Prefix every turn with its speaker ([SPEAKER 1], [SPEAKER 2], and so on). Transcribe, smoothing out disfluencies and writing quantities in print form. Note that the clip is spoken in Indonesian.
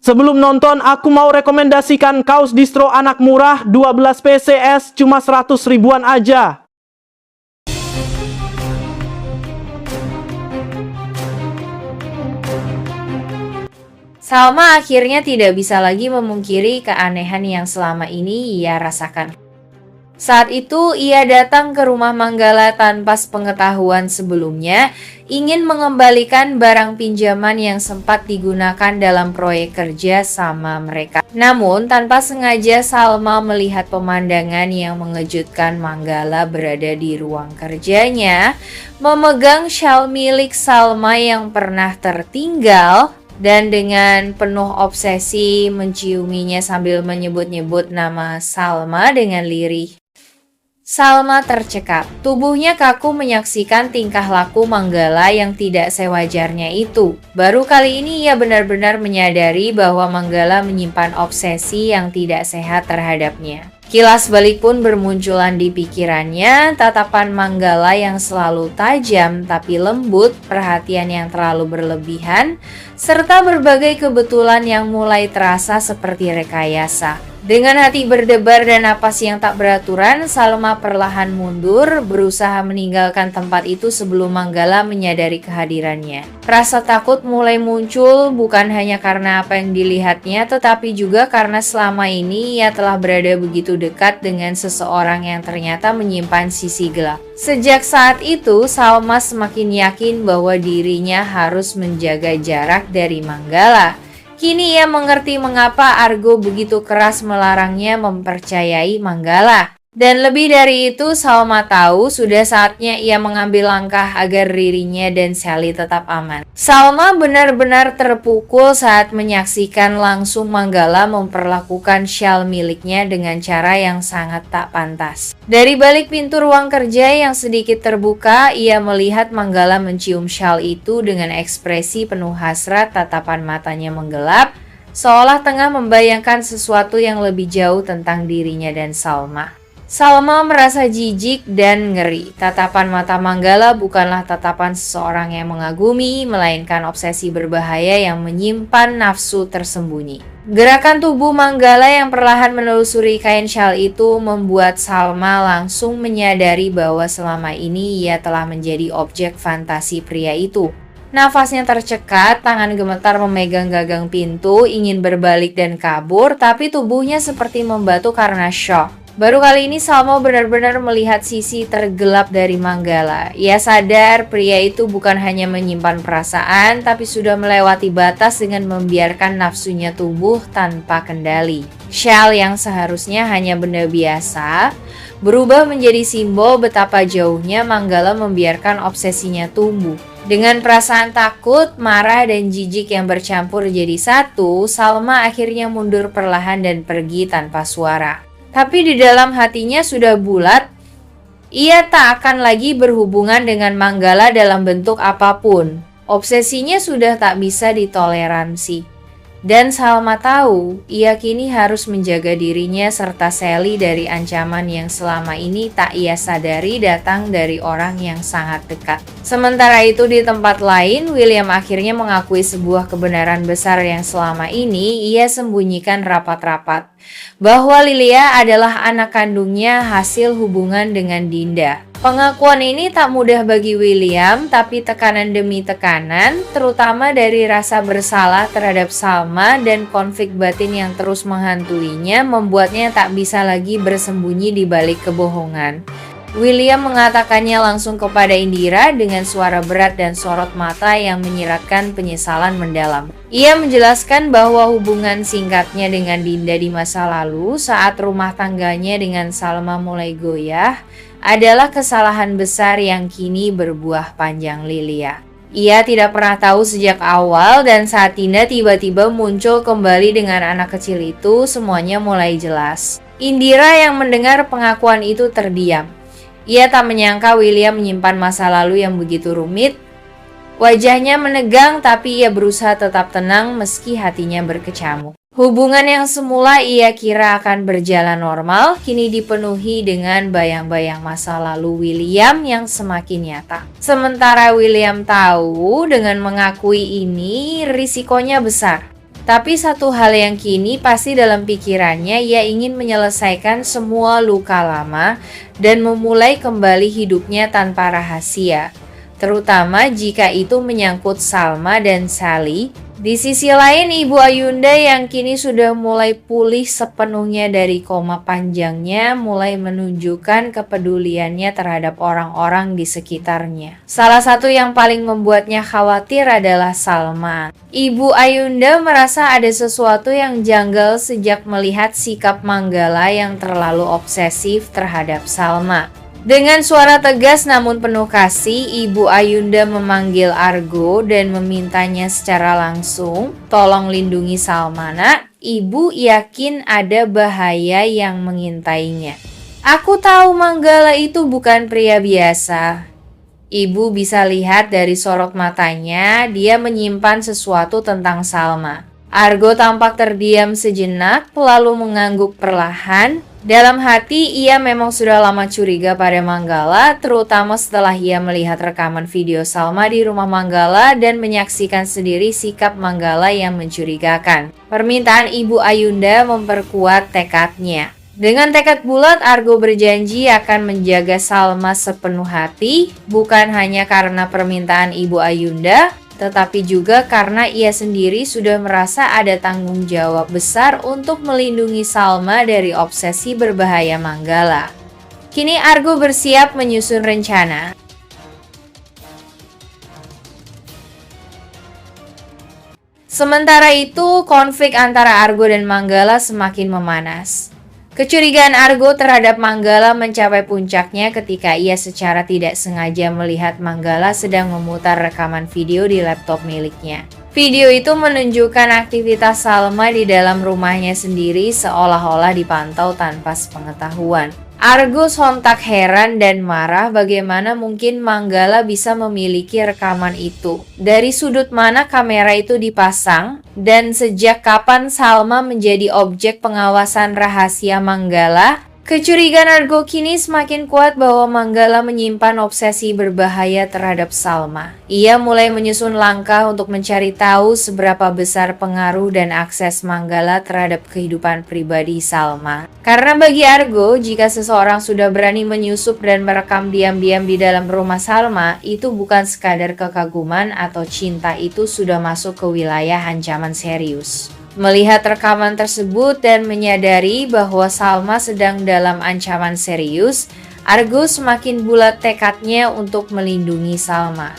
[SPEAKER 1] Sebelum nonton, aku mau rekomendasikan kaos distro anak murah 12 PCS cuma 100 ribuan aja.
[SPEAKER 2] Salma akhirnya tidak bisa lagi memungkiri keanehan yang selama ini ia rasakan. Saat itu ia datang ke rumah Manggala tanpa sepengetahuan sebelumnya, ingin mengembalikan barang pinjaman yang sempat digunakan dalam proyek kerja sama mereka. Namun tanpa sengaja Salma melihat pemandangan yang mengejutkan. Manggala berada di ruang kerjanya, memegang syal milik Salma yang pernah tertinggal, dan dengan penuh obsesi menciuminya sambil menyebut-nyebut nama Salma dengan lirih. Salma tercekat, tubuhnya kaku menyaksikan tingkah laku Manggala yang tidak sewajarnya itu. Baru kali ini ia benar-benar menyadari bahwa Manggala menyimpan obsesi yang tidak sehat terhadapnya. Kilas balik pun bermunculan di pikirannya, tatapan Manggala yang selalu tajam tapi lembut, perhatian yang terlalu berlebihan, serta berbagai kebetulan yang mulai terasa seperti rekayasa. Dengan hati berdebar dan napas yang tak beraturan, Salma perlahan mundur, berusaha meninggalkan tempat itu sebelum Manggala menyadari kehadirannya. Rasa takut mulai muncul bukan hanya karena apa yang dilihatnya, tetapi juga karena selama ini ia telah berada begitu dekat dengan seseorang yang ternyata menyimpan sisi gelap. Sejak saat itu, Salma semakin yakin bahwa dirinya harus menjaga jarak dari Manggala. Kini ia mengerti mengapa Argo begitu keras melarangnya mempercayai Manggala. Dan lebih dari itu, Salma tahu sudah saatnya ia mengambil langkah agar dirinya dan Sally tetap aman. Salma benar-benar terpukul saat menyaksikan langsung Manggala memperlakukan syal miliknya dengan cara yang sangat tak pantas. Dari balik pintu ruang kerja yang sedikit terbuka, ia melihat Manggala mencium syal itu dengan ekspresi penuh hasrat, tatapan matanya menggelap, seolah tengah membayangkan sesuatu yang lebih jauh tentang dirinya dan Salma. Salma merasa jijik dan ngeri. Tatapan mata Manggala bukanlah tatapan seseorang yang mengagumi, melainkan obsesi berbahaya yang menyimpan nafsu tersembunyi. Gerakan tubuh Manggala yang perlahan menelusuri kain syal itu membuat Salma langsung menyadari bahwa selama ini ia telah menjadi objek fantasi pria itu. Nafasnya tercekat, tangan gemetar memegang gagang pintu, ingin berbalik dan kabur, tapi tubuhnya seperti membatu karena syok. Baru kali ini Salma benar-benar melihat sisi tergelap dari Manggala. Ia sadar pria itu bukan hanya menyimpan perasaan, tapi sudah melewati batas dengan membiarkan nafsunya tumbuh tanpa kendali. Syal yang seharusnya hanya benda biasa, berubah menjadi simbol betapa jauhnya Manggala membiarkan obsesinya tumbuh. Dengan perasaan takut, marah, dan jijik yang bercampur jadi satu, Salma akhirnya mundur perlahan dan pergi tanpa suara. Tapi di dalam hatinya sudah bulat, ia tak akan lagi berhubungan dengan Manggala dalam bentuk apapun. Obsesinya sudah tak bisa ditoleransi. Dan Salma tahu, ia kini harus menjaga dirinya serta Sally dari ancaman yang selama ini tak ia sadari datang dari orang yang sangat dekat. Sementara itu di tempat lain, William akhirnya mengakui sebuah kebenaran besar yang selama ini ia sembunyikan rapat-rapat. Bahwa Lilia adalah anak kandungnya hasil hubungan dengan Dinda. Pengakuan ini tak mudah bagi William, tapi tekanan demi tekanan, terutama dari rasa bersalah terhadap Salma dan konflik batin yang terus menghantuinya, membuatnya tak bisa lagi bersembunyi di balik kebohongan. William mengatakannya langsung kepada Indira dengan suara berat dan sorot mata yang menyiratkan penyesalan mendalam. Ia menjelaskan bahwa hubungan singkatnya dengan Dinda di masa lalu saat rumah tangganya dengan Salma mulai goyah adalah kesalahan besar yang kini berbuah panjang Lilia. Ia tidak pernah tahu sejak awal, dan saat Dinda tiba-tiba muncul kembali dengan anak kecil itu, semuanya mulai jelas. Indira yang mendengar pengakuan itu terdiam. Ia tak menyangka William menyimpan masa lalu yang begitu rumit. Wajahnya menegang, tapi ia berusaha tetap tenang meski hatinya berkecamuk. Hubungan yang semula ia kira akan berjalan normal, kini dipenuhi dengan bayang-bayang masa lalu William yang semakin nyata. Sementara William tahu dengan mengakui ini risikonya besar. Tapi satu hal yang kini pasti dalam pikirannya, ia ingin menyelesaikan semua luka lama dan memulai kembali hidupnya tanpa rahasia. Terutama jika itu menyangkut Salma dan Sally. Di sisi lain, Ibu Ayunda yang kini sudah mulai pulih sepenuhnya dari koma panjangnya mulai menunjukkan kepeduliannya terhadap orang-orang di sekitarnya. Salah satu yang paling membuatnya khawatir adalah Salma. Ibu Ayunda merasa ada sesuatu yang janggal sejak melihat sikap Manggala yang terlalu obsesif terhadap Salma. Dengan suara tegas namun penuh kasih, Ibu Ayunda memanggil Argo dan memintanya secara langsung, "Tolong lindungi Salma, Nak. Ibu yakin ada bahaya yang mengintainya. Aku tahu Manggala itu bukan pria biasa." Ibu bisa lihat dari sorot matanya, dia menyimpan sesuatu tentang Salma. Argo tampak terdiam sejenak, lalu mengangguk perlahan. Dalam hati, ia memang sudah lama curiga pada Manggala, terutama setelah ia melihat rekaman video Salma di rumah Manggala dan menyaksikan sendiri sikap Manggala yang mencurigakan. Permintaan Ibu Ayunda memperkuat tekadnya. Dengan tekad bulat, Argo berjanji akan menjaga Salma sepenuh hati, bukan hanya karena permintaan Ibu Ayunda, tetapi juga karena ia sendiri sudah merasa ada tanggung jawab besar untuk melindungi Salma dari obsesi berbahaya Manggala. Kini Argo bersiap menyusun rencana. Sementara itu, konflik antara Argo dan Manggala semakin memanas. Kecurigaan Argo terhadap Manggala mencapai puncaknya ketika ia secara tidak sengaja melihat Manggala sedang memutar rekaman video di laptop miliknya. Video itu menunjukkan aktivitas Salma di dalam rumahnya sendiri seolah-olah dipantau tanpa sepengetahuan. Argo sontak heran dan marah bagaimana mungkin Manggala bisa memiliki rekaman itu. Dari sudut mana kamera itu dipasang, dan sejak kapan Salma menjadi objek pengawasan rahasia Manggala? Kecurigaan Argo kini semakin kuat bahwa Manggala menyimpan obsesi berbahaya terhadap Salma. Ia mulai menyusun langkah untuk mencari tahu seberapa besar pengaruh dan akses Manggala terhadap kehidupan pribadi Salma. Karena bagi Argo, jika seseorang sudah berani menyusup dan merekam diam-diam di dalam rumah Salma, itu bukan sekadar kekaguman atau cinta, itu sudah masuk ke wilayah ancaman serius. Melihat rekaman tersebut dan menyadari bahwa Salma sedang dalam ancaman serius, Argo semakin bulat tekadnya untuk melindungi Salma.